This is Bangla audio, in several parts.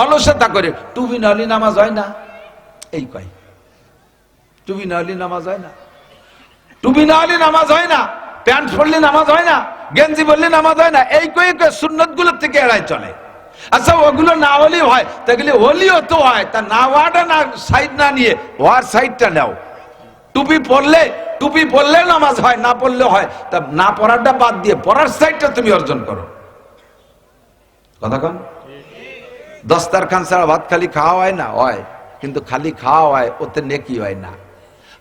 অলসতা করে। টুপি না হলে নামাজ হয় না, এই কয় টুপি না হলে নামাজ হয় না, টুপি না হলে নামাজ হয় না, প্যান্ট পরলে নামাজ হয় না, গেঞ্জি বললে নামাজ হয় না, এই কয়ে সুন্নত গুলোর থেকে এড়াই চলে। আচ্ছা ওগুলো না হলেও হয়, তাহলে হলিও তো হয়, তা না হওয়াটা না সাইড না নিয়ে হওয়ার সাইডটা নাও। টুপি পরলে নামাজ হয়, না পড়লেও হয়, তা না পড়াটা বাদ দিয়ে পড়ার সাইডটা তুমি অর্জন করো। কথা কন? দস্তারখান ছাড়া ভাত খালি খাওয়া হয় না, হয়, কিন্তু খালি খাওয়া হয়, ওতে নেকি হয় না।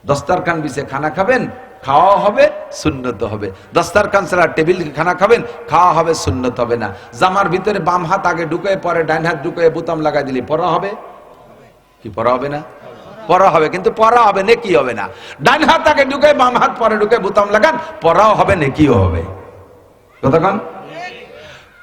দস্তারখান বিছে খানা খাবেন, খাওয়া হবে, সুন্নত হবে। দস্তারখান ছাড়া টেবিল খানা খাবেন, খাওয়া হবে, সুন্নত হবে না। জামার ভিতরে বাম হাত আগে ঢুকে পরে ডান হাত ঢুকে বোতাম লাগাই দিলে পড়া হবে কি? পড়া হবে না? পড়া হবে, কিন্তু পড়া হবে নেকি হবে না। ডান হাত আগে ঢুকে বাম হাত পরে ঢুকে বোতাম লাগান, পড়াও হবে, নেকিও হবে। কতক্ষণ?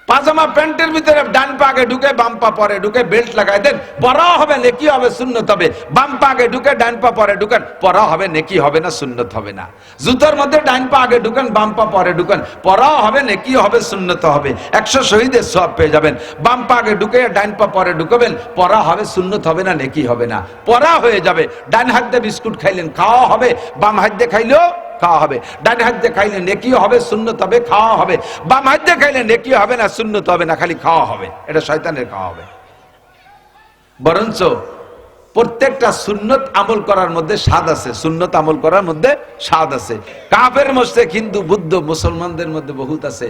পাজামা প্যান্টের ভিতরে ডান পা আগে ঢুকে বাম পা পরে ঢুকে বেল্ট লাগাই দেন, পড়াও হবে, নেকি হবে, সুন্নত হবে। বাম পা আগে ঢুকে ডান পা পরে ঢুকেন, পড়াও হবে, নেকি হবে না, সুন্নত হবে না। জুতার মধ্যে ডান পা আগে ঢুকেন, বাম পা পরে ঢুকেন, পড়াও হবে, নেকি হবে, সুন্নত হবে। 100 শহীদের সওয়াব পেয়ে যাবেন। বাম পা আগে ঢুকে ডান পা পরে ঢুকাবেন, পড়া হবে, সুন্নত হবে না, নেকি হবে না। পড়া হয়ে যাবে। ডান হাত দিয়ে বিস্কুট খাইলেন, খাওয়া হবে, বাম হাত দিয়ে খাইলেও খাওয়া হবে। ডান হাত দিয়ে খাইলে নেকিও হবে, সুন্নত হবে, খাওয়া হবে। বাম হাত দিয়ে খাইলে নেকিও হবে না, সুন্নত হবে না, খালি খাওয়া হবে। এটা শয়তানের খাওয়া হবে। বরঞ্চ প্রত্যেকটা সুন্নত আমল করার মধ্যে স্বাদ আছে, সুন্নত আমল করার মধ্যে স্বাদ আছে। কাফের মুশরিক হিন্দু বুদ্ধ মুসলমানদের মধ্যে বহুত আছে।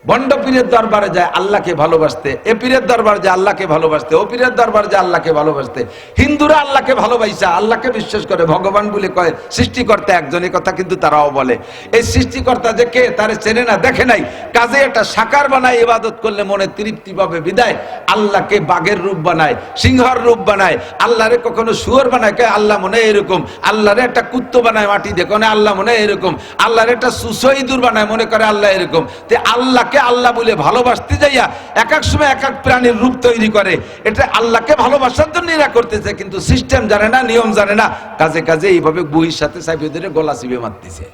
বন্ড পীরের দরবারে যায় আল্লাহকে ভালোবাসতে, এ পীরের দরবারে যায় আল্লাহকে ভালোবাসতে, ও পীরের দরবারে যায় আল্লাহকে ভালোবাসতে। হিন্দুরা আল্লাহকে ভালোবাসা, আল্লাহকে বিশ্বাস করে, ভগবান বলে কয়, সৃষ্টিকর্তা একজনের কথা কিন্তু তারাও বলে। এই সৃষ্টিকর্তা যে কে তারে চেনে না, দেখে নাই, কাজে এটা সাকার বানায় ইবাদত করলে মনে তৃপ্তি পাবে বিদায় আল্লাহকে বাঘের রূপ বানায়, সিংহর রূপ বানায়, আল্লাহরে কখনো শুয়োর বানায়, কে আল্লাহ মনে এরকম, আল্লাহরে একটা কুত্তো বানায় মাটি দেখো না, আল্লাহ মনে এরকম, আল্লাহরে একটা সুসইদুর বানায়, মনে করে আল্লাহ এরকম। তে আল্লাহ আল্লাহ বলে ভালোবাসতে যাইয়া এক এক সময় এক এক প্রাণীর রূপ তৈরি করে। এটা আল্লাহকে ভালোবাসার জন্য এরা করতেছে, কিন্তু সিস্টেম জানে না, নিয়ম জানে না, কাজে কাজে এইভাবে বইয়ের সাথে সাইফে ধরে গলা চিপে মারতেছে।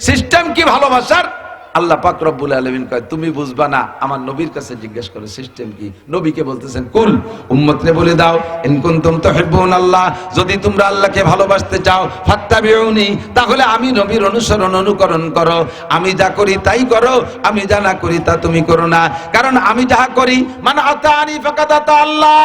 সিস্টেম কি ভালোবাসার? আল্লাহ পাক রব্বুল আলামিন কয় তুমি বুঝবা না, আমার নবীর কাছে জিজ্ঞেস করে সিস্টেম কি। নবীকে বলতেছেন কুল, উম্মতরে বলে দাও, ইন কুনতুম তুহিব্বুনাল্লাহ, যদি তোমরা আল্লাহকে ভালোবাসতে চাও, ফাত্তাবিউনি, তাহলে আমি নবীর অনুসরণ অনুকরণ করো। আমি যা করি তাই করো, আমি যা না করি তা তুমি করো না। কারণ আমি যাহা করি, মান আতানি ফাকাদ আতা আল্লাহ,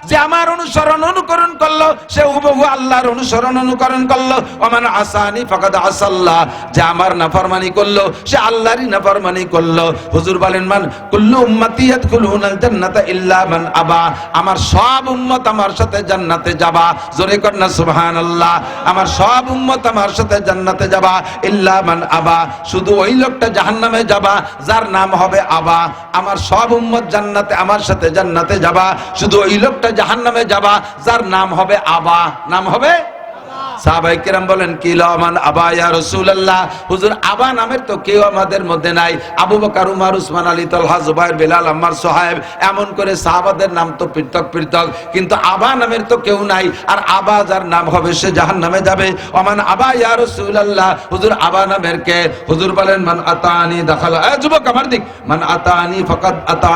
যে আমার অনুসরণ অনুকরণ করলো সে হুবহু আল্লাহর অনুসরণ অনুকরণ করলো। ওমান আসানি ফাকাদ আসাল্লাহ, যে আমার নাফরমানি করলো সে আল্লাহ নাফরমানি করলো। হুজুর বলেন মান কুল্লু উম্মতি ইয়াদখুলুনাল জান্নাতা ইল্লা মান আবা, আমার সব উম্মত আমার সাথে জান্নাতে যাবা। জোরে কর না সুবহানাল্লাহ। আমার সব উম্মত আমার সাথে জান্নাতে যাবা, ইল্লা মান আবা, শুধু ওই লোকটা জাহান্নামে যাবা যার নাম হবে আবা। আমার সব উম্মত জান্নাতে আমার সাথে জান্নাতে যাবা, শুধু ওই লোকটা জাহান্নামে যাবা যার নাম হবে আবা, নাম হবে। সাহাবায়ে কেরাম বলেন কি লামান আবা ইয়া রাসূলুল্লাহ, হুজুর আবা নামের তো কেউ আমাদের মধ্যে নাই। আবু বকর, উমর, উসমান, আলী, তালহা, জুবাইর, বেলাল, আম্মার, সোহাইব, এমন করে সাহাবাদের নাম তো পৃথক পৃথক, কিন্তু আবা নামের তো কেউ নাই। আর আবা যার নাম হবে সে জাহান্নামে যাবে। ওমান আবা ইয়া রাসূলুল্লাহ, হুজুর আবা নামের কে? হুজুর বলেন মান আতানি দাখালা, এ যুবক আমার দিক, মান আতানি ফাকাদ আতা,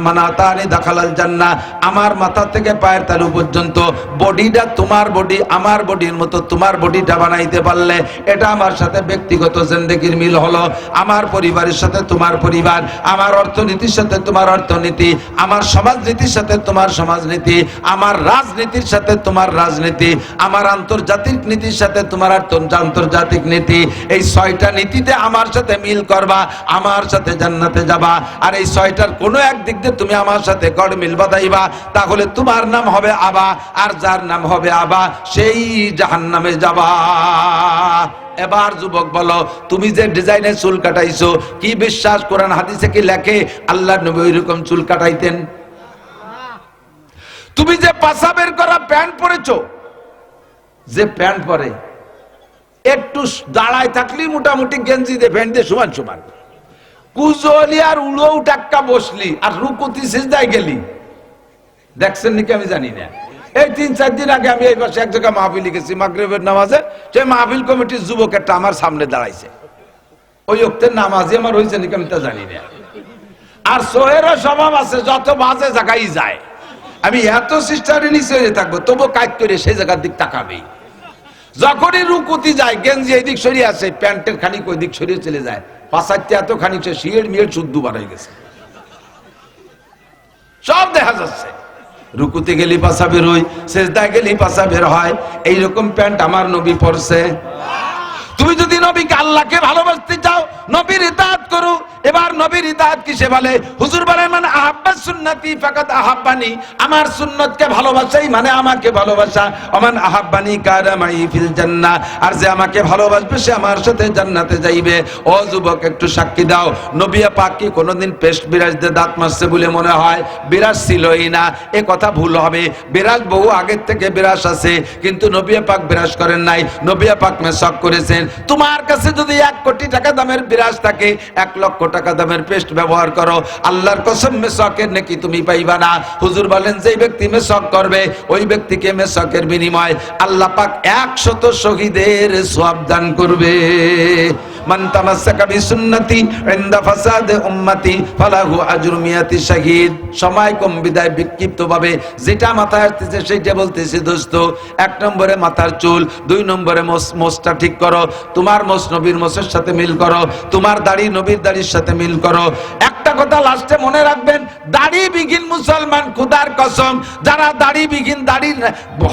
মান আতানি দাখালাল জান্নাহ, আমার মাথা থেকে পায়ের তালু পর্যন্ত বডিটা তোমার বডি, আমার বডির মতো তোমার বডিটা বানাইতে পারলে এটা আমার সাথে ব্যক্তিগত জিন্দেগির মিল হলো। আমার পরিবারের সাথে তোমার পরিবার, আমার অর্থনীতির সাথে তোমার অর্থনীতি, আমার সমাজনীতির সাথে তোমার সমাজনীতি, আমার রাজনীতির সাথে তোমার রাজনীতি, আমার আন্তর্জাতিক নীতির সাথে তোমার আন্তর্জাতিক নীতি। এই 6টা নীতিতে আমার সাথে মিল করবা, আমার সাথে জান্নাতে যাবা। আর এই 6টার কোনো এক দিক দিয়ে তুমি আমার সাথে গড় মিল বাঁধাইবা, তাহলে তোমার নাম হবে আবা, আর যার নাম হবে আবা সেই জাহান্নামে যাবা। এবার যুবক বলো, তুমি যে ডিজাইনের চুল কাটাইছো, কি বিশ্বাস কোরআন হাদিসে কি লেখে আল্লাহর নবী ওইরকম চুল কাটাইতেন? তুমি যে পাছা বের করা প্যান্ট পরেছো, যে প্যান্ট পরে একটু দাঁড়ায় থাকলি মোটামুটি গেঞ্জি দিয়ে প্যান্ট দিয়ে সমান সমান, কুজলি আর উড়ো টাক্কা বসলি আর রুকুতি সিজদায় গেলি, দেখছেন নাকি আমি জানি না। এই 3-4 দিন আগে আমি এই পাশে এক জায়গায় মাহফিল গেছি মাগরিবের নামাজে, সেই মাহফিল কমিটির যুবক একটা আমার সামনে দাঁড়াইছে। ওই ওক্তের নামাজি আমার হয়েছে নাকি আমি তা জানি না। আর সোহেরও স্বভাব আছে, যত বাজে জায়গায় যায় আমি এত সিস্টারে নিচে থাকবো, তবু কাজ করে সেই জায়গার দিক তাকাবেই। যখনই রুকুতি যায়, গেঞ্জি এদিক সরিয়ে আসে, প্যান্টের খানিক ওই দিক সরিয়ে চলে যায়, পাশাতে এত খানিক সে শিয়ের মিয়ের শুদ্ধ বাড়াই গেছে, সব দেখা যাচ্ছে। রুকুতে গেলি পাশা বের হই, সেজদায় গেলি পাশা বের হয়, এইরকম প্যান্ট আমার নবী পরছে। তুমি যদি নবীকে আল্লাহকে ভালোবাসতে চাও, নবীর ইতাআত করো। এবার নবীর ইতাআত কিসে বলে? হুজুর বলেন, মানে আহাব্বা সুন্নতি ফাকাদ আহাব্বানি, আমার সুন্নতকে ভালোবাসাই মানে আমাকে ভালোবাসা। ওমান আহাব্বানি কানা মাই ফিল জান্নাহ, আর যে আমাকে ভালোবাসবে সে আমার সাথে জান্নাতে যাইবে। ও যুবক, একটু সাক্ষী দাও, নবী পাক কি কোনোদিন পেস্ট বিরাজ দিয়ে দাঁত মাজছে বলে মনে হয়? বিরাজ ছিলই না, এ কথা ভুল হবে। বিরাজ বহু আগের থেকে বিরাজ আছে, কিন্তু নবী পাক বিরাজ করেন নাই, নবী পাক মেসক করেছেন। তোমার কাছে যদি 1 কোটি টাকা দামের বিরাজ থাকে, 1 লক্ষ টাকা দামের পেস্ট ব্যবহার করো, আল্লাহর কসম মেসকের নাকি তুমি পাইবা না। হুজুর বলেন, যেই ব্যক্তি মেসক করবে ওই ব্যক্তিকে মেসকের বিনিময় আল্লাহ পাক 100 শহীদের সওয়াব দান করবে। মান তামাসসাকা বিসুন্নতি ইনদা ফাসাদ উম্মতি ফালাহু আজরু মিয়াতি শাহীদ। সময় কম বিদায় বিক্ষিপ্ত ভাবে যেটা মাথায় আসতেছে সেইটা বলতেছি দোস্ত। 1 নম্বরে মাথার চুল, 2 নম্বরে মোছটা ঠিক করো, তোমার মোছ নবীর মোছের সাথে মিল করো, তোমার দাড়ি নবীর দাড়ির সাথে মিল করো। একটা কথা লাস্টে মনে রাখবেন, দাড়ি বিঘিন মুসলমান, খুদার কসম, যারা দাড়ি বিঘিন, দাড়ি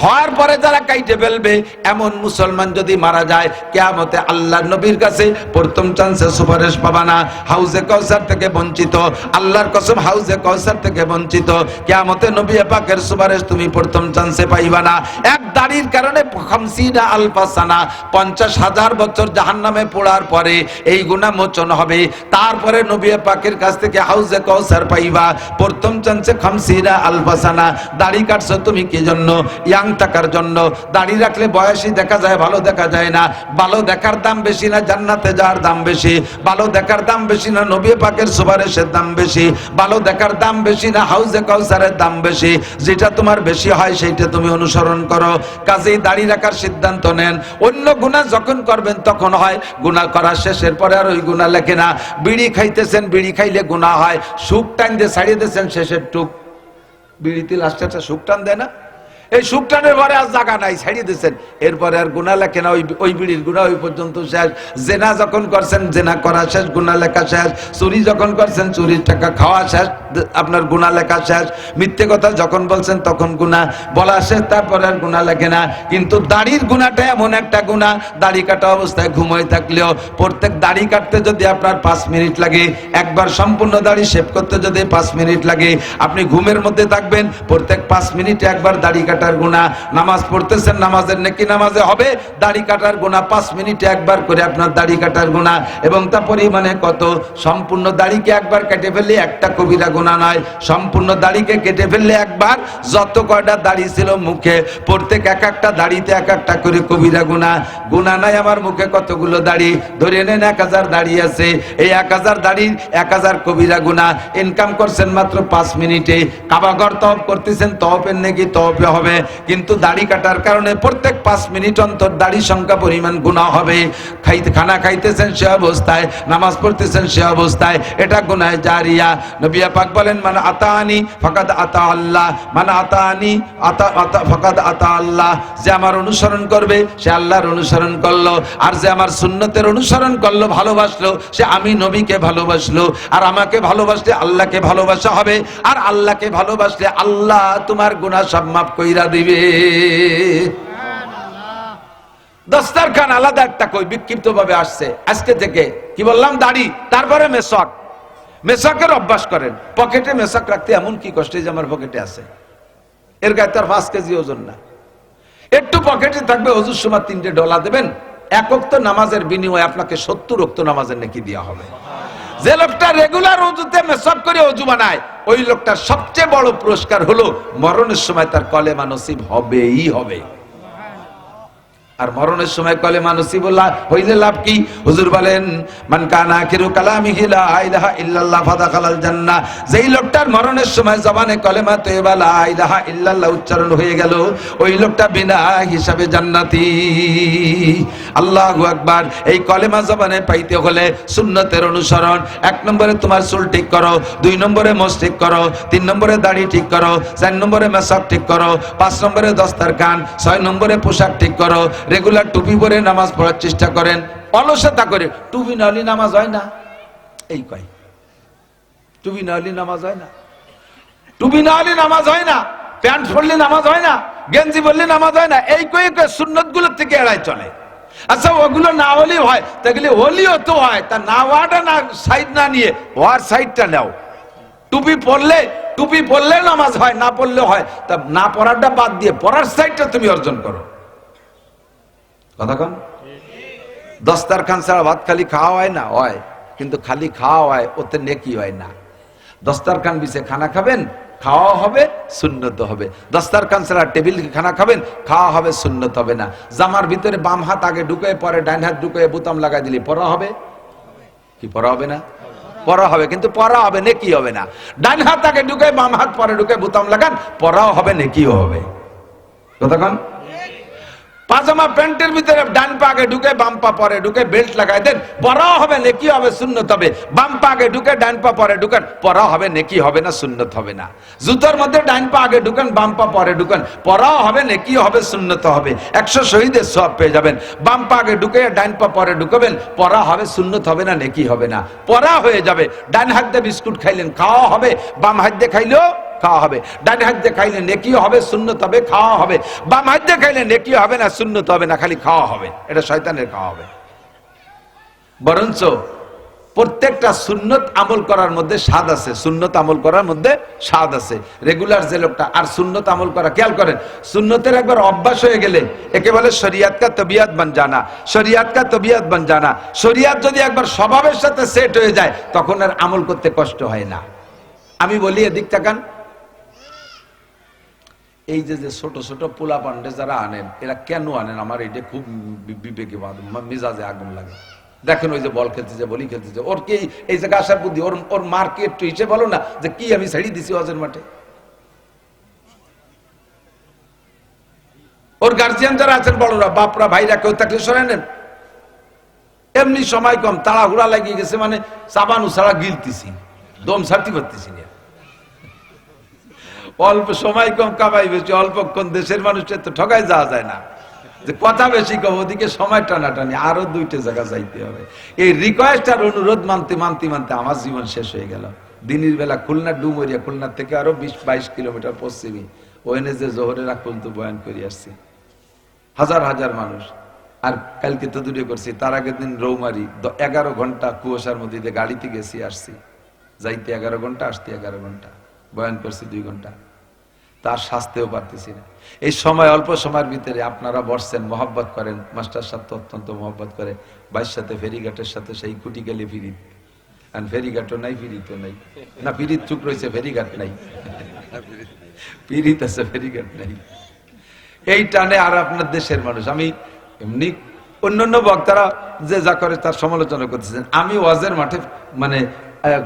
হওয়ার পরে যারা কাইটে ফেলবে, এমন মুসলমান যদি মারা যায়, কিয়ামতে আল্লাহর নবীর কাছে প্রথম চান্সে সুপারিশ পাবা না, হাউজে কাউসার থেকে বঞ্চিত। আল্লাহর কসম, হাউজে কাউসার থেকে বঞ্চিত। কিয়ামতে নবী পাকের সুপারিশ তুমি প্রথম চান্সে পাইবা না। এক দাড়ির কারণে 50 আলফা সানা, 50,000 বছর জাহান্নামে পোড়ার পরে এই গুনাহ মোচন হবে। তারপরে নবী পাকের কাছ থেকে হাউজে কাউসার পাইবা প্রথম চান্সে 50 আলফা সানা। দাড়ি কাটছো তুমি কি জন্য? ইয়াং থাকার জন্য। দাড়ি রাখলে বয়সী দেখা যায়, ভালো দেখা যায় না। ভালো দেখার দাম বেশি না জান্নাতে যাওয়ার দাম বেশি? ভালো দেখার দাম বেশি না নবী পাকের সুপারিশের দাম বেশি? ভালো দেখার দাম বেশি না হাউজে কাউসারের দাম বেশি? যেটা তোমার বেশি হয় সেইটা তুমি অনুসরণ করো। কাজেই দাড়ি রাখার সিদ্ধান্ত নেন। অন্য গুনাহ যখন করবেন তখন হয়, গুনাহ করা শেষের পরে আর ওই গুনাহ লেখে না। বিড়ি খাইতেছেন, বিড়ি খাইলে গুনাহ হয়, সুখ টান দিয়ে ছাড়িয়ে দিয়েছেন, শেষের টুক বিড়িতে লাস্টে একটা সুখ টান দেয় না? এই সুখ টানের পরে আর জায়গা নাই, ছাড়িয়ে দিচ্ছেন, এরপরে আর গুনাহ লেখে না। ওই বিড়ির গুনাহ ওই পর্যন্ত শেষ। জেনা যখন করছেন, জেনা করা শেষ, গুনাহ লেখা শেষ। চুরি যখন করছেন, চুরির টাকা খাওয়া শেষ, আপনার গুনাহ লেখা শেষ। মিথ্যে কথা যখন বলছেন তখন গুনাহ বলা শেষ, তারপরে আর গুনাহ লেখে না। কিন্তু দাড়ির গুনাহটা এমন একটা গুনাহ, দাড়ি কাটা অবস্থায় ঘুমোয় থাকলেও প্রত্যেক দাড়ি কাটতে যদি আপনার 5 মিনিট লাগে, একবার সম্পূর্ণ দাড়ি শেভ করতে যদি 5 মিনিট লাগে, আপনি ঘুমের মধ্যে থাকবেন, প্রত্যেক 5 মিনিটে একবার দাড়ি কাটার গুনাহ। নামাজ পড়তেছেন, নামাজের নেকি নামাজে হবে, দাড়ি কাটার গুনাহ 5 মিনিটে একবার করে আপনার দাড়ি কাটার গুনাহ। এবং তা পরিমাণে কত? সম্পূর্ণ দাড়িকে একবার কেটে ফেললে একটা কবিরা গুনাহ নয়, সম্পূর্ণ দাড়িকে কেটে ফেললে একবার যত কয়টা দাড়ি ছিল মুখে, প্রত্যেক এক একটা দাড়িতে এক একটা করে কবিরা গুনাহ। গুনাহ নাই আমার মুখে কতগুলো দাড়ি? ধরে নেন 1000 দাড়ি আছে, এই 1000 দাড়ির 1000 কবিরা গুনাহ। ইনকাম করছেন মাত্র 5 মিনিটে, কাবাঘর তওয়াফ করতেছেন, তওয়াফের নেকি তওয়াফে হবে, কিন্তু দাড়ি কাটার কারণে প্রত্যেক 5 মিনিট অন্তর দাড়ি সংখ্যা পরিমাণ গুনাহ হবে। খানা খাইতেছেন সে অবস্থায়, নামাজ পড়তেছেন সে অবস্থায়, এটা গুনাহ জারিয়া। নবী পাক বলেন, মান আতানি ফাকাদ আতা আল্লাহ, মান আতানি ফাকাদ আতা আল্লাহ। যে আমার অনুসরণ করবে সে আল্লাহর অনুসরণ করলো, আর যে আমার সুন্নতের অনুসরণ করলো, ভালোবাসলো, সে আমি নবীকে ভালোবাসলো। আর আমাকে ভালোবাসলে আল্লাহকে ভালোবাসা হবে, আর আল্লাহকে ভালোবাসলে আল্লাহ তোমার গুনাহ সব মাফ কইরা দিবে। দস্তারখান আলাদা একটা কই বিক্ষিপ্ত ভাবে আসছে আজকে থেকে। কি বললাম? দাড়ি, তারপরে মেসক। মেসকের অভ্যাস করেন। পকেটে মেসক রাখতে এমন কি কষ্ট যে আমার পকেটে আছে, এর গায়ে তার 5 কেজি ওজন না, একটু পকেটে থাকবে। ওজুর সময় 3টে ডলা দেবেন, 1 ওয়াক্ত নামাজের বিনিময়ে আপনাকে 70 ওয়াক্ত নামাজের নেকি দেওয়া হবে। যে লোকটা রেগুলার ওযুতে মেসক করে ওযু বানায়, ওই লোকটার সবচেয়ে বড় পুরস্কার হলো মরণের সময় তার কলেমা নসিব হবেই হবে। আর মরণের সময় কলেমা নসিবুল্লাহ হইলে লাভ কি? হুজুর বলেন, মান কানা আখিরু কালামিহি লা ইলাহা ইল্লাল্লাহ ফাদাখালাল জান্নাহ। যেই লোকটার মরণের সময় জবানে কলেমা তয়্যিবা লা ইলাহা ইল্লাল্লাহ উচ্চারণ হয়ে গেল, ওই লোকটা বিনা হিসাবে জান্নাতি। আল্লাহু আকবার। এই কলেমা জবানে পাইতে হলে সুন্নতের অনুসরণ। 1 নম্বরে তোমার চুল ঠিক করো, 2 নম্বরে মোছ ঠিক করো, 3 নম্বরে দাড়ি ঠিক করো, 4 নম্বরে মেসাক ঠিক করো, 5 নম্বরে দস্তারখান, 6 নম্বরে পোশাক ঠিক করো। রেগুলার টুপি পরে নামাজ পড়ার চেষ্টা করেন। অলসতা করে টুপি না হলে নামাজ হয় না, এই কয় টুপি না হলে নামাজ হয় না, টুপি না হলে নামাজ হয় না, প্যান্ট পরলে নামাজ হয় না, গেঞ্জি পরলে নামাজ হয় না, এই কয়ে সুন্নত গুলোর থেকে এড়াই চলে। আচ্ছা ওগুলো না হলেও হয়, তাহলে হলিও তো হয়, তা না হওয়াটা না সাইড না নিয়ে হওয়ার সাইডটা নাও। টুপি পরলে নামাজ হয়, না পড়লেও হয়, তা না পড়াটা বাদ দিয়ে পড়ার সাইডটা তুমি অর্জন করো। কথা কন? দস্তারখান ছাড়া ভাত খালি খাওয়া হয় না, হয়, কিন্তু খালি খাওয়া হয়, ওতে নেকি হয় না। দস্তারখান বিছে খানা খাবেন, খাওয়া হবে, সুন্নত হবে। দস্তারখান ছাড়া টেবিল খানা খাবেন, খাওয়া হবে, সুন্নত হবে না। জামার ভিতরে বাম হাত আগে ঢুকে পরে ডান হাত ঢুকে বোতাম লাগাই দিলে পড়া হবে কি? পড়া হবে না? পড়া হবে, কিন্তু পড়া হবে নেকি হবে না। ডান হাত আগে ঢুকে বাম হাত পরে ঢুকে বোতাম লাগান, পড়াও হবে, নেকিও হবে। কতক্ষণ? পাজামা প্যান্টের ভিতরে ডান পা আগে ঢুকে বাম পা পরে ঢুকে বেল্ট লাগাই দেন, পড়াও হবে, নেকি হবে, সুন্নত হবে। বাম পা আগে ঢুকে ডান পা পরে ঢুকেন, পড়া হবে, নেকি হবে না, সুন্নত হবে না। জুতার মধ্যে ডান পা আগে ঢুকেন, বাম পা পরে ঢুকেন, পড়াও হবে, নেকি হবে, সুন্নত হবে। 100 শহীদের সওয়াব পেয়ে যাবেন। বাম পা আগে ঢুকে ডান পা পরে ঢুকাবেন, পড়া হবে, সুন্নত হবে না, নেকি হবে না, পড়া হয়ে যাবে। ডান হাত দিয়ে বিস্কুট খাইলেন, খাওয়া হবে, বাম হাত দিয়ে খাইলেও খাওয়া হবে। ডান হাত দিয়ে খাইলে নেকিও হবে, সুন্নত হবে, খাওয়া হবে। বাম হাত দিয়ে খাইলে নেকিও হবে না, সুন্নত হবে না, খালি খাওয়া হবে। এটা শয়তানের খাওয়া হবে। বরঞ্চ প্রত্যেকটা সুন্নত আমল করার মধ্যে স্বাদ আছে, সুন্নত আমল করার মধ্যে স্বাদ আছে। রেগুলার যে লোকটা আর সুন্নত আমল করা, খেয়াল করেন, সুন্নতের একবার অভ্যাস হয়ে গেলে একে বলে শরিয়াত কা তবিয়াত বান জানা। শরিয়াত কা তবিয়াত বান জানা, শরিয়াত যদি একবার স্বভাবের সাথে সেট হয়ে যায়, তখন আর আমল করতে কষ্ট হয় না। আমি বলি এদিক তাকান, এই যে ছোট ছোট পোলা পান্ডে যারা আনেন, এরা কেন আনেন? আমার এটা খুব বিবেকে মেজাজে আগুন লাগে। দেখেন ওই যে বল খেলতেছে, বলি খেলতেছে, ওর কি এই জায়গায় আসার বুদ্ধি? ওর মার্কে একটু হিসেবে বলো না যে কি আমি ছেড়ে দিছি ওয়াজের মাঠে। ওর গার্জিয়ান যারা আছেন, বড়রা, বাপরা, ভাইরা, কেউ থাকলে সরাই নেন। এমনি সময় কম, তাড়াহুড়া লাগিয়ে গেছে, মানে চাবানু ছাড়া গিলতেছি, দম ছাড়তে পারতেছি না। অল্প সময় কম, কামাই বেশি, অল্পক্ষণ। দেশের মানুষের তো ঠকাই যাওয়া যায় না, যে কথা বেশি কম, ওদিকে সময় টানাটানি, আরো 2টে জায়গা যাইতে হবে। এই রিকোয়েস্ট আর অনুরোধ মানতে মানতে মানতে আমার জীবন শেষ হয়ে গেল। দিনের বেলা খুলনা ডুমরিয়া, খুলনার থেকে আরো 20-22 কিলোমিটার পশ্চিমে ওখানে যে জোহরের আগ পর্যন্ত বয়ান করে আসছি, হাজার হাজার মানুষ। আর কালকে তো দূরে করছি, তার আগের দিন রৌমারি 11 ঘন্টা কুয়াশার মধ্যে দিয়ে গাড়িতে গেছি, আসছি, যাইতে 11 ঘন্টা, আসতে 11 ঘন্টা, বয়ান করছি 2 ঘন্টা, তার শাস্তেও পারতেছি না। এই সময়, অল্প সময়ের ভিতরে আপনারা বসছেন, মহব্বত করেন, মাস্টার সাথে অত্যন্ত মহব্বত করে, ভাইয়ের সাথে ফেরিঘাটের সাথে সেই কুটি গেলে ফিরিত, আর ফেরিঘাটও নাই, ফিরিতও নাই, না ফিরিত চুপ রয়েছে, ফেরিঘাট নাই, ফিরিত আছে, ফেরিঘাট নাই। এই টানে আর আপনার দেশের মানুষ, আমি এমনি অন্যান্য বক্তারা যে যা করে তার সমালোচনা করতেছেন, আমি ওয়াজের মাঠে মানে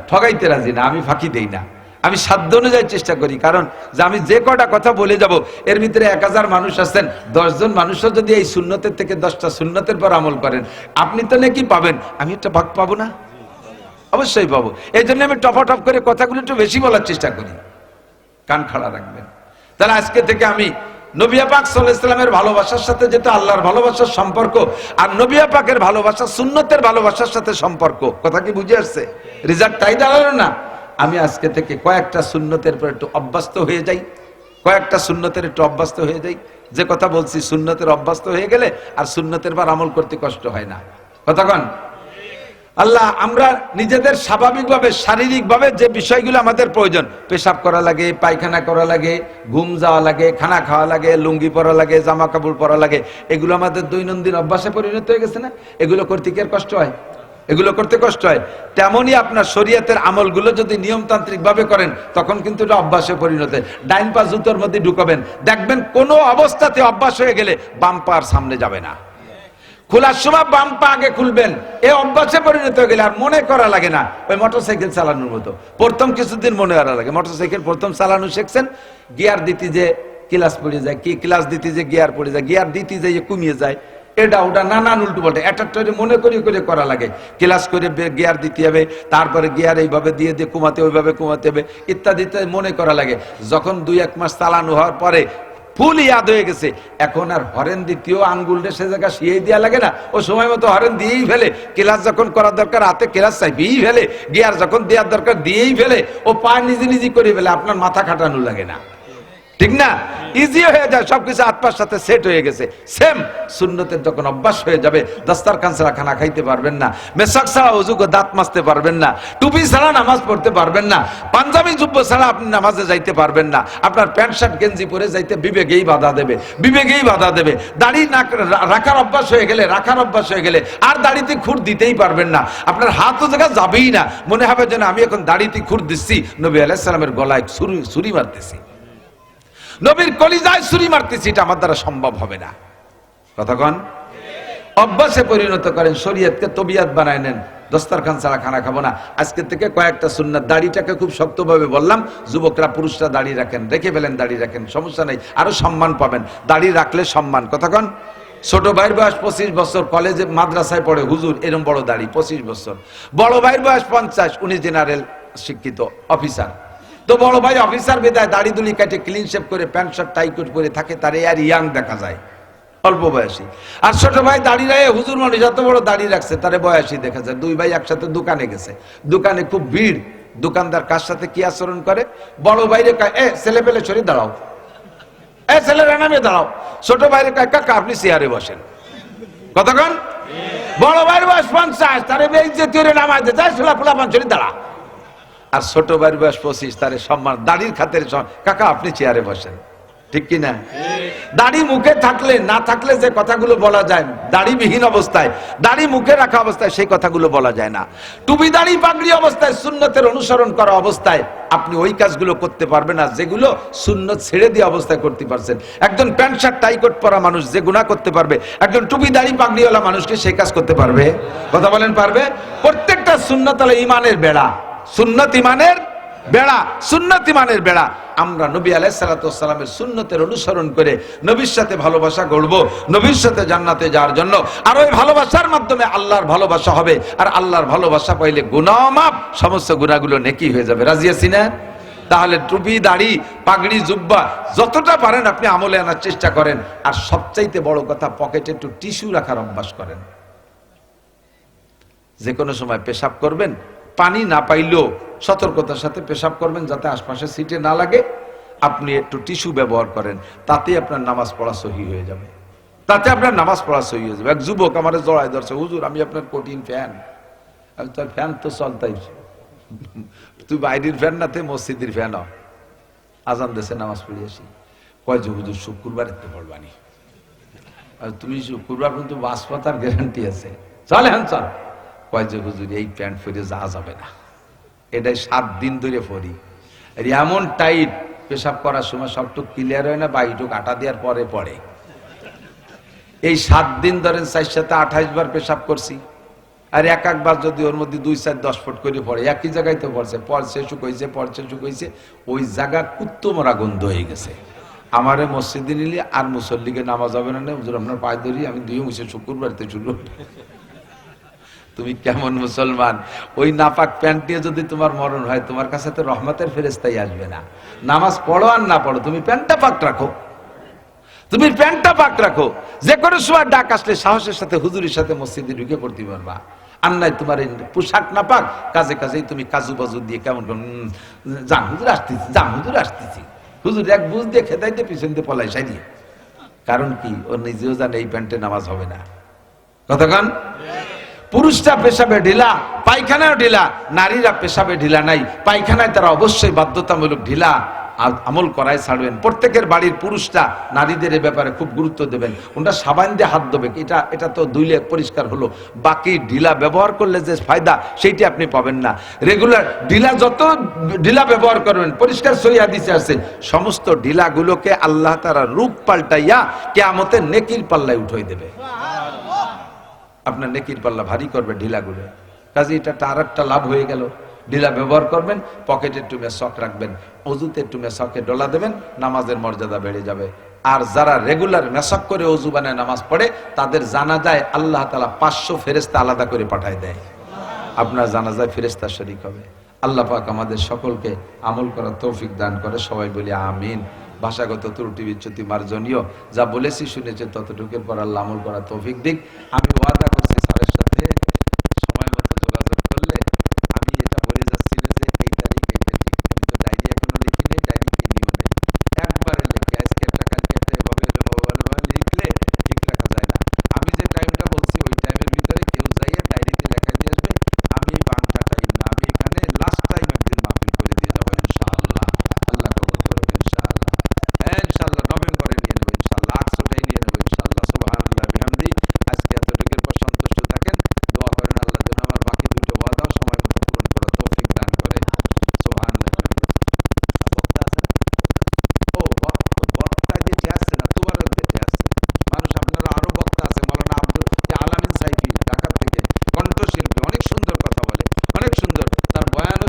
ঠগাইতে রাজি না, আমি ফাঁকি দেই না, আমি সাধ্য অনুযায়ী চেষ্টা করি। কারণ যে আমি যে কটা কথা বলে যাব, এর ভিতরে 1000 মানুষ আছেন, 10 জন মানুষও যদি এই সুন্নতের থেকে 10টা সুন্নতের পর আমল করেন, আপনি তো নাকি পাবেন, আমি একটা ভাগ পাবো না? অবশ্যই পাবো। এই জন্য আমি টপ করে কথাগুলো একটু বেশি বলার চেষ্টা করি। কান খাড়া রাখবেন। তাহলে আজকে থেকে আমি নবী পাক সাল্লাল্লাহু আলাইহি ওয়াসাল্লামের ভালোবাসার সাথে, যেটা আল্লাহর ভালোবাসার সম্পর্ক, আর নবী পাকের ভালোবাসা সুন্নতের ভালোবাসার সাথে সম্পর্ক, কথা কি বুঝে আসছে? রিজাল্ট তাই দাঁড়ালো না? আমি আজকে থেকে কয়েকটা সুন্নতের পর একটু অভ্যস্ত হয়ে যাই, কয়েকটা সুন্নতের একটু অভ্যস্ত হয়ে যাই। যে কথা বলছি, সুন্নতের অভ্যস্ত হয়ে গেলে আর সুন্নতের পর আমল করতে কষ্ট হয় না। কথা কন? আল্লাহ, আমরা নিজেদের স্বাভাবিকভাবে, শারীরিকভাবে যে বিষয়গুলো আমাদের প্রয়োজন, পেশাব করা লাগে, পায়খানা করা লাগে, ঘুম যাওয়া লাগে, খানা খাওয়া লাগে, লুঙ্গি পরা লাগে, জামা কাপড় পরা লাগে, এগুলো আমাদের দৈনন্দিন অভ্যাসে পরিণত হয়ে গেছে না? এগুলো করতে কি আর কষ্ট হয়? এগুলো করতে কষ্ট হয়। তেমনই আপনার শরীয়তের আমলগুলো যদি নিয়মতান্ত্রিক ভাবে করেন তখন কিন্তু এটা অভ্যাসে পরিণত হয়। ডাইন পা জুতোর মধ্যে ঢুকাবেন, দেখবেন কোনো অবস্থাতে অভ্যাস হয়ে গেলে বাম পা আর সামনে যাবে না। খোলার সময় বাম পা আগে খুলবেন, এই অভ্যাসে পরিণত হয়ে গেলে আর মনে করা লাগে না। ওই মোটরসাইকেল চালানোর মতো প্রথম কিছুদিন মনে করা লাগে। মোটরসাইকেল প্রথম চালানো শিখছেন, গিয়ার দিতে যে ক্লাস পড়ে যায়, কি ক্লাস দিতে যে গিয়ার পড়ে যায়, গিয়ার দিতে যে কমিয়ে যায়, এটা ওটা নানান উল্টো পাল্টা একটা মনে করে করা লাগে। ক্লাস করে গিয়ার দিতে হবে, তারপরে গিয়ার এইভাবে দিয়ে দিয়ে কমাতে, ওইভাবে কমাতে হবে ইত্যাদিতে মনে করা লাগে। যখন 2-1 মাস চালানো হওয়ার পরে ফুল ইয়াদ হয়ে গেছে, এখন আর হরেন দ্বিতীয় আঙ্গুলটা সে জায়গা শিয়েই দেওয়া লাগে না, ও সময় মতো হরেন দিয়েই ফেলে। ক্লাস যখন করার দরকার হাতে ক্লাস চাইবেই ফেলে, গিয়ার যখন দেওয়ার দরকার দিয়েই ফেলে, ও পা নিজে করে ফেলে, আপনার মাথা খাটানো লাগে না, ঠিক না? ইজি হয়ে যায়, সবকিছু আত্মার সাথে সেট হয়ে গেছে। সেম সুন্নতের যখন অভ্যাস হয়ে যাবে, দস্তারখান ছাড়া খানা খাইতে পারবেন না, মেসাক ছাড়া ওযু করে দাঁত মাজতে পারবেন না, টুপি ছাড়া নামাজ পড়তে পারবেন না, পাঞ্জাবি জুব্বা ছাড়া আপনি নামাজে যাইতে পারবেন না, আপনার প্যান্ট শার্ট গেঞ্জি পরে যাইতে বিবেকেই বাধা দেবে। দাড়ি না রাখার অভ্যাস হয়ে গেলে আর দাড়িতে খুর দিতেই পারবেন না, আপনার হাতও জায়গা যাবেই না, মনে হবে যেন আমি এখন দাড়িতে খুর দিচ্ছি, নবী আলাইহিস সালামের গলায় ছুরি মারতেছি, নবীর কলিজায় ছুরি মারতেছি, এটা আমার দ্বারা সম্ভব হবে না। কতক্ষণ অভ্যাসে পরিণত করেন, শরীয়তকে তবিয়াত বানায় নেন, দস্তারখান ছাড়া খানা খাবো না। আজকে থেকে কয়েকটা সুন্নাত, দাড়িটাকে খুব শক্তভাবে বললাম, যুবকরা পুরুষরা দাড়ি রাখেন, রেখে ফেলেন, দাড়ি রাখেন, সমস্যা নেই, আরো সম্মান পাবেন, দাড়ি রাখলে সম্মান। কতক্ষণ ছোট ভাইয়ের বয়স 25 বছর, কলেজে মাদ্রাসায় পড়ে, হুজুর এরকম বড় দাড়ি 25 বছর। বড় ভাইয়ের বয়স 50, উনি জেনারেল শিক্ষিত অফিসার, তো বড় ভাই অফিসার বিদায় দাড়ি দুলি কাটে ক্লিন শেভ করে প্যান্ট শার্ট টাই কোট পরে থাকে, তারে আর ইয়াং দেখা যায়, অল্প বয়সী। আর ছোট ভাই দাড়ি রাখে, হুজুর মানুষ এত বড় দাড়ি রাখছে, তারে বয়সী দেখা যায়। দুই ভাই একসাথে দোকানে গেছে, দোকানে খুব ভিড়, দোকানদার কার সাথে কি আচরণ করে, বড় ভাইরে কয় এ ছেলে পেলে সরে দাঁড়াও, এ ছেলেরা নামে দাঁড়াও, ছোট ভাইরে কয় কাকা আপনি চেয়ারে বসেন। কতক্ষণ বড় ভাইয়ের বয়স 50, তারে বেইজ্জতি করে নামায় দে, যাই ছোলা পোলা পান সরে দাঁড়া। আর ছোট ভাইয়ের বয়স 25, তারে সম্মান, দাড়ির খাতের কাকা আপনি চেয়ারে বসেন, ঠিক কিনা? দাড়ি মুখে থাকলে না থাকলে যে কথাগুলো বলা যায়, দাড়িবিহীন অবস্থায়, দাড়ি মুখে রাখা অবস্থায় সেই কথাগুলো বলা যায় না। টুপি দাড়ি পাগড়ি অবস্থায়, সুন্নতের অনুসরণ করা অবস্থায় আপনি ওই কাজগুলো করতে পারবেন না যেগুলো সুন্নত ছেড়ে দিয়ে অবস্থায় করতে পারছেন। একজন প্যান্ট শার্ট টাই কোট পরা মানুষ যে গুনাহ করতে পারবে, একজন টুপি দাড়ি পাগড়িওয়ালা মানুষকে সেই কাজ করতে পারবে? কথা বলেন, পারবে? প্রত্যেকটা সুন্নত হলো ইমানের বেড়া, সুন্নত ইমানের বেড়া, সুন্নত ইমানের বেড়া। আমরা নবী আলাইহিস সালাতু ওয়াস সালামের সুন্নতের অনুসরণ করে নবীর সাথে ভালোবাসা গড়ব, নবীর সাথে জান্নাতে যাওয়ার জন্য। আর ওই ভালোবাসার মাধ্যমে আল্লাহর ভালোবাসা হবে, আর আল্লাহর ভালোবাসা পাইলে গুনাহ মাফ, সমস্ত গুনাহগুলো নেকি হয়ে যাবে। রাজি আছি না? তাহলে টুপি দাড়ি পাগড়ি জুব্বা যতটা পারেন আপনি আমলে আনার চেষ্টা করেন। আর সবচাইতে বড় কথা, পকেটে একটু টিস্যু রাখার অভ্যাস করেন। যে কোনো সময় পেশাব করবেন, পানি না পাইলেও সতর্কতার সাথে পেশাব করবেন, যাতে আশপাশে সিটে না লাগে। আপনি একটু টিস্যু ব্যবহার করেন, তাতে আপনার নামাজ পড়া সহি হয়ে যাবে, তাতে আপনার নামাজ পড়া সহি হয়ে যাবে। এক যুবক আমার জড়ায় ধরছে, হুজুর আমি আপনার কঠিন ফ্যান। আমি তো ফ্যান তো চলতাই, তুই বাইরের ফ্যান না, তুই মসজিদের ফ্যান। আজান দেশে নামাজ পড়ে আসি, কয় যে হুজুর শুক্রবার এতে পড়বানি, তুমি শুক্রবার কিন্তু বাস পাতার গ্যারান্টি আছে, চলে হ্যাঁ চল। কয় যে হুজুর এই প্যান্ট পরে যাওয়া যাবে না, এটাই 7 দিন ধরে পরি, এমন টাইট, পেশাব করার সময় সবটুক ক্লিয়ার হয় না, বাইটুক আটা দেওয়ার পরে পড়ে। এই 7 দিন ধরেন 4 সাথে 28 বার পেশাব করছি, আর একবার যদি ওর মধ্যে 2, 4, 10 ফুট করে পড়ে, একই জায়গায় তো পড়ছে শুকাইছে, ওই জায়গা কুত্তো মরা গন্ধ হয়ে গেছে। আমারে মসজিদে নিলে আর মুসল্লিকে নামাজ হবে না, হুজুর আপনার পায়ে ধরি, আমি 2 মুছে শুক্রবারতে শুরু। তুমি কেমন মুসলমান? ওই নাপাক প্যান্ট নিয়ে যদি তোমার মরণ হয়, তোমার কাছে তো রহমতের ফেরেশতাই আসবে না। নামাজ পড়ো আর না পড়ো, তুমি প্যান্টটা পাক রাখো, তুমি প্যান্টটা পাক রাখো। যে কোনো সময় ডাক আসলে সাহসের সাথে হুজুরের সাথে মসজিদে ঢুকে পড়তে পারবা। আর নাই তোমার এই পোশাক না পাক, কাজেই তুমি কাজু বাজু দিয়ে কেমন যান হুজুর আসতেছি, হুজুর এক বুঝ দিয়ে খেদাইতে পিছন দিয়ে পলাই সারিয়ে। কারণ কি? ও নিজেও জানে এই প্যান্টে নামাজ হবে না। কতক্ষণ পুরুষরা পেশাবে ঢিলা, পায়খানাও ঢিলা, নারীরা পেশাবে ঢিলা নাই, পায়খানায় তারা অবশ্যই বাধ্যতামূলক ঢিলা আমল করাই ছাড়বেন। প্রত্যেকের বাড়ির পুরুষরা নারীদের এ ব্যাপারে খুব গুরুত্ব দেবেন। ওটা সাবান দিয়ে হাত দেবে, এটা তো ধুইলে পরিষ্কার হলো, বাকি ঢিলা ব্যবহার করলে যে ফায়দা সেইটি আপনি পাবেন না। রেগুলার ঢিলা, যত ঢিলা ব্যবহার করবেন, পরিষ্কার সহিহ হাদিসে আছে, সমস্ত ঢিলাগুলোকে আল্লাহ তাআলা রূপ পাল্টাইয়া কিয়ামতের নেকির পাল্লায় উঠাই দেবে। আপনার নেকির পাল্লা ভারী করবে ঢিলাগুলো। কাজে এটা আর একটা লাভ হয়ে গেল। ঢিলা ব্যবহার করবেন, পকেটে একটু মেসক রাখবেন, অজুতে একটু মেসকে ডলা দেবেন, নামাজের মর্যাদা বেড়ে যাবে। আর যারা রেগুলার মেসক করে অজু বানায় নামাজ পড়ে, তাদের জানাজায় আল্লাহ তাআলা 500 ফেরেশতা আলাদা করে পাঠায় দেয়। আপনার জানাজায় ফেরেশতা শরীক হবে। আল্লাহ পাক আমাদের সকলকে আমল করার তৌফিক দান করে, সবাই বলি আমিন। ভাষাগত ত্রুটি বিচ্যুতি মার্জনীয়, যা বলেছি শুনেছে ততটুকুর পর আল্লাহ আমল করার তৌফিক দিক।